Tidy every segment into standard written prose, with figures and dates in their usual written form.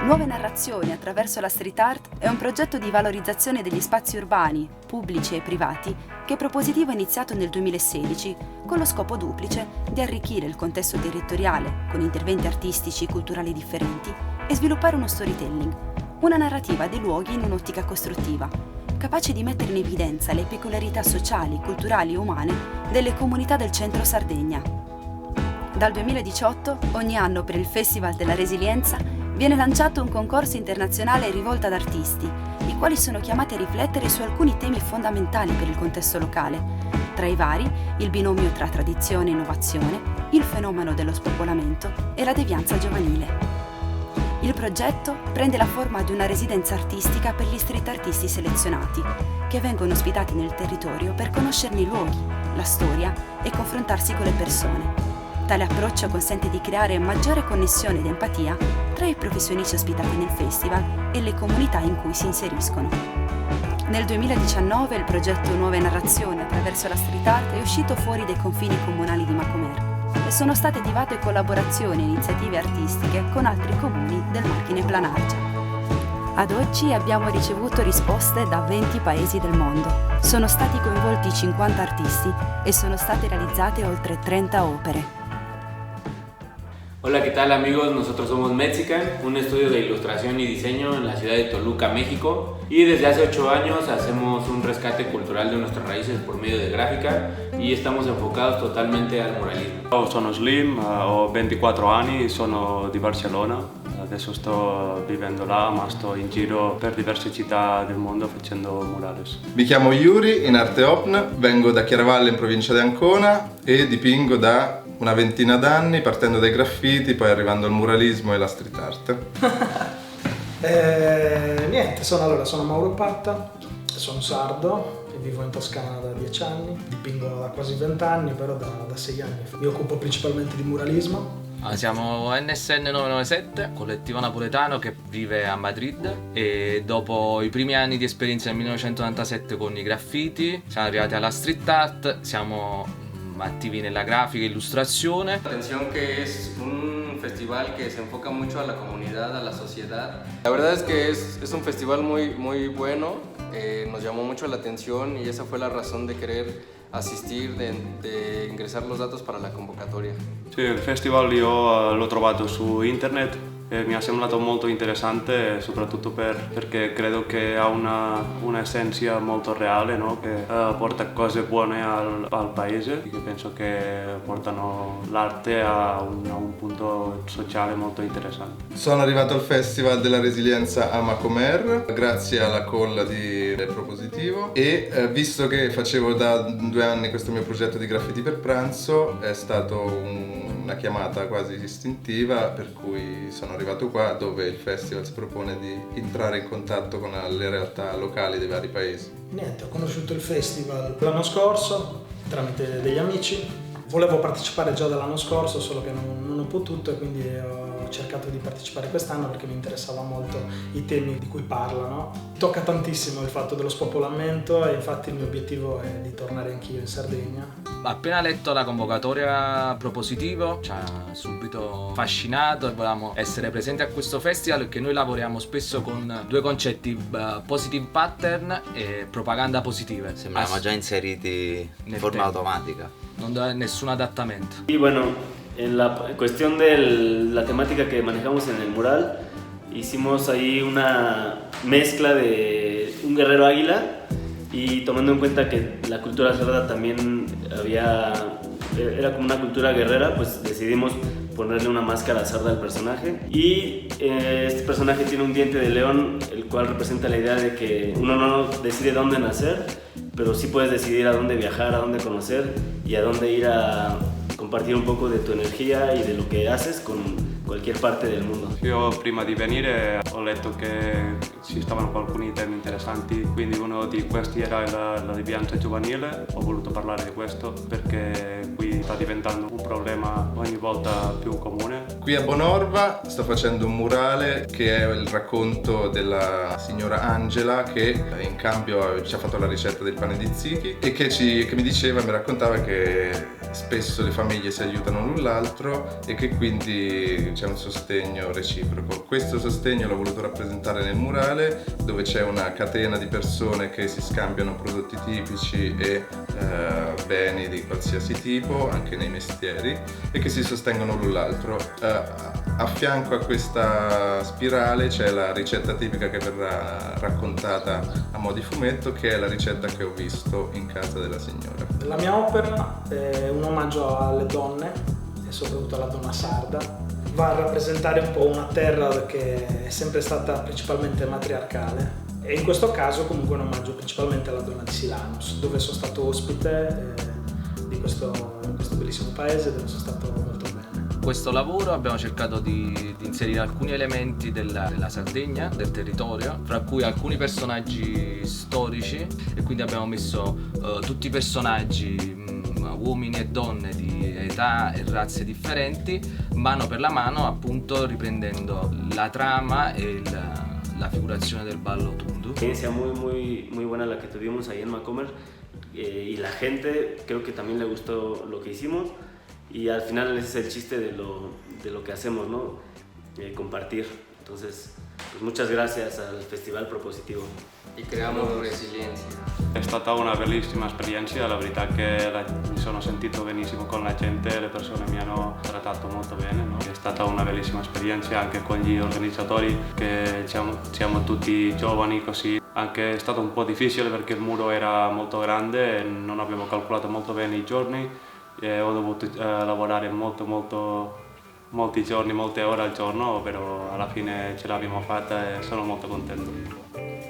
Nuove narrazioni attraverso la street art è un progetto di valorizzazione degli spazi urbani, pubblici e privati, che Propositivo ha iniziato nel 2016 con lo scopo duplice di arricchire il contesto territoriale con interventi artistici e culturali differenti e sviluppare uno storytelling, una narrativa dei luoghi in un'ottica costruttiva, capace di mettere in evidenza le peculiarità sociali, culturali e umane delle comunità del centro Sardegna. Dal 2018, ogni anno per il Festival della Resilienza viene lanciato un concorso internazionale rivolto ad artisti, i quali sono chiamati a riflettere su alcuni temi fondamentali per il contesto locale. Tra i vari, il binomio tra tradizione e innovazione, il fenomeno dello spopolamento e la devianza giovanile. Il progetto prende la forma di una residenza artistica per gli street artisti selezionati, che vengono ospitati nel territorio per conoscerne i luoghi, la storia e confrontarsi con le persone. Tale approccio consente di creare maggiore connessione ed empatia tra i professionisti ospitati nel festival e le comunità in cui si inseriscono. Nel 2019 il progetto Nuove narrazioni attraverso la street art è uscito fuori dai confini comunali di Macomer e sono state attivate collaborazioni e iniziative artistiche con altri comuni del Marchine Planargia. Ad oggi abbiamo ricevuto risposte da 20 paesi del mondo. Sono stati coinvolti 50 artisti e sono state realizzate oltre 30 opere. Hola, ¿qué tal amigos? Nosotros somos Mexican, un estudio de ilustración y diseño en la ciudad de Toluca, México, y desde hace 8 años hacemos un rescate cultural de nuestras raíces por medio de gráfica y estamos enfocados totalmente al muralismo. Sono Slim, ho 24 anni, sono di Barcellona, adesso sto vivendo là ma sto in giro per diverse città del mondo facendo murales. Mi chiamo Yuri, in arte OPN, vengo da Chiaravalle in provincia di Ancona e dipingo da una ventina d'anni, partendo dai graffiti, poi arrivando al muralismo e alla street art. Niente, sono Mauro Patta, sono sardo e vivo in Toscana da 10 anni, dipingo da quasi 20 anni, però da 6 anni. Mi occupo principalmente di muralismo. Siamo NSN 997, collettivo napoletano che vive a Madrid, e dopo i primi anni di esperienza nel 1997 con i graffiti siamo arrivati alla street art, siamo activi nella grafica e illustrazione. Atención, que es un festival que se enfoca mucho a la comunidad, a la sociedad. La verdad es que es un festival muy bueno, nos llamó mucho la atención y esa fue la razón de querer assistir, de ingresar los datos para la convocatoria. Sì, il festival io l'ho trovato su internet e mi ha sembrato molto interessante, soprattutto perché credo che ha una essenza molto reale, no? Che porta cose buone al paese, che penso che portano l'arte a un punto sociale molto interessante. Sono arrivato al Festival della Resilienza a Macomer grazie alla call di Propositivo e visto che facevo da 2 anni questo mio progetto di graffiti per pranzo, è stato una chiamata quasi istintiva, per cui sono arrivato qua dove il festival si propone di entrare in contatto con le realtà locali dei vari paesi. Niente, ho conosciuto il festival l'anno scorso tramite degli amici. Volevo partecipare già dall'anno scorso, solo che non ho potuto, e quindi ho cercato di partecipare quest'anno perché mi interessava molto i temi di cui parlano. Tocca tantissimo il fatto dello spopolamento e infatti il mio obiettivo è di tornare anch'io in Sardegna. Appena letto la convocatoria Propositivo ci ha subito affascinato e volevamo essere presenti a questo festival, perché noi lavoriamo spesso con 2 concetti, positive pattern e propaganda positive. Sembravamo già inseriti in forma automática. Non da nessun adattamento. Y bueno, en la cuestión de la temática que manejamos en el mural, hicimos ahí una mezcla de un guerrero águila, y tomando en cuenta que la cultura sarda también era como una cultura guerrera, pues decidimos ponerle una máscara sarda al personaje. Y este personaje tiene un diente de león, el cual representa la idea de que uno no decide dónde nacer, pero sí puedes decidir a dónde viajar, a dónde conocer y a dónde ir a compartir un poco de tu energía y de lo que haces con cualquier parte del mondo. Io prima di venire ho letto che ci stavano alcuni temi interessanti, quindi uno di questi era la devianza giovanile. Ho voluto parlare di questo perché qui sta diventando un problema ogni volta più comune. Qui a Bonorva sto facendo un murale che è il racconto della signora Angela che in cambio ci ha fatto la ricetta del pane di ziti e che mi raccontava che spesso le famiglie si aiutano l'un l'altro e che quindi c'è un sostegno reciproco. Questo sostegno l'ho voluto rappresentare nel murale, dove c'è una catena di persone che si scambiano prodotti tipici e beni di qualsiasi tipo, anche nei mestieri, e che si sostengono l'un l'altro. A fianco a questa spirale c'è la ricetta tipica che verrà raccontata a mo' di fumetto, che è la ricetta che ho visto in casa della signora. La mia opera è un omaggio alle donne e soprattutto alla donna sarda. Va a rappresentare un po' una terra che è sempre stata principalmente matriarcale e in questo caso comunque un omaggio principalmente alla donna di Silanus, dove sono stato ospite in questo bellissimo paese dove sono stato molto bene. Questo lavoro abbiamo cercato di inserire alcuni elementi della Sardegna, del territorio, fra cui alcuni personaggi storici, e quindi abbiamo messo tutti i personaggi, uomini e donne di età e razze differenti, mano per la mano, appunto riprendendo la trama e la figurazione del ballo Tundu. Experiencia muy buena la que tuvimos ahí en Macomer, y la gente creo que también le gustó lo que hicimos. Y al final ese es el chiste de lo que hacemos, ¿no? Compartir. Entonces, pues muchas gracias al Festival Propositivo. Y creamos resiliencia. È stata una bellissima esperienza, la verità che mi sono sentito benissimo con la gente, le persone mi hanno trattato molto bene, no? È stata una bellissima esperienza anche con gli organizzatori, che siamo tutti giovani così. Anche è stato un po' difficile perché il muro era molto grande e non abbiamo calcolato molto bene i giorni. Ho dovuto lavorare molti giorni, molte ore al giorno, però alla fine ce l'abbiamo fatta e sono molto contento.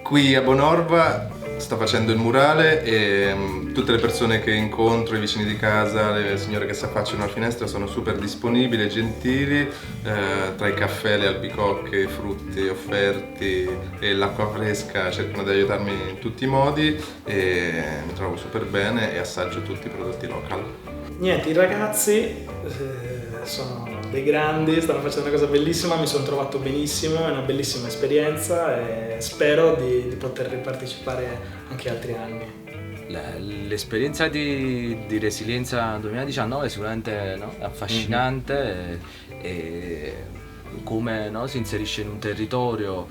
Qui a Bonorva sto facendo il murale e tutte le persone che incontro, i vicini di casa, le signore che si affacciano alla finestra sono super disponibili e gentili, tra i caffè, le albicocche, i frutti offerti e l'acqua fresca cercano di aiutarmi in tutti i modi e mi trovo super bene e assaggio tutti i prodotti local. Niente, i ragazzi sono dei grandi, stanno facendo una cosa bellissima, mi sono trovato benissimo, è una bellissima esperienza e spero di poter ripartecipare anche altri anni. L'esperienza di Resilienza 2019 è sicuramente, no, affascinante e come, no, si inserisce in un territorio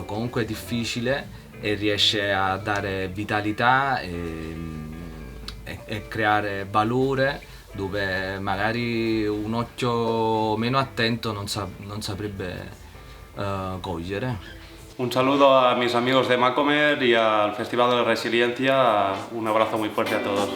comunque difficile e riesce a dare vitalità e creare valore dove magari un occhio meno attento non saprebbe cogliere. Un saludo a mis amigos de Macomer y al Festival de la Resiliencia, un abrazo muy fuerte a todos.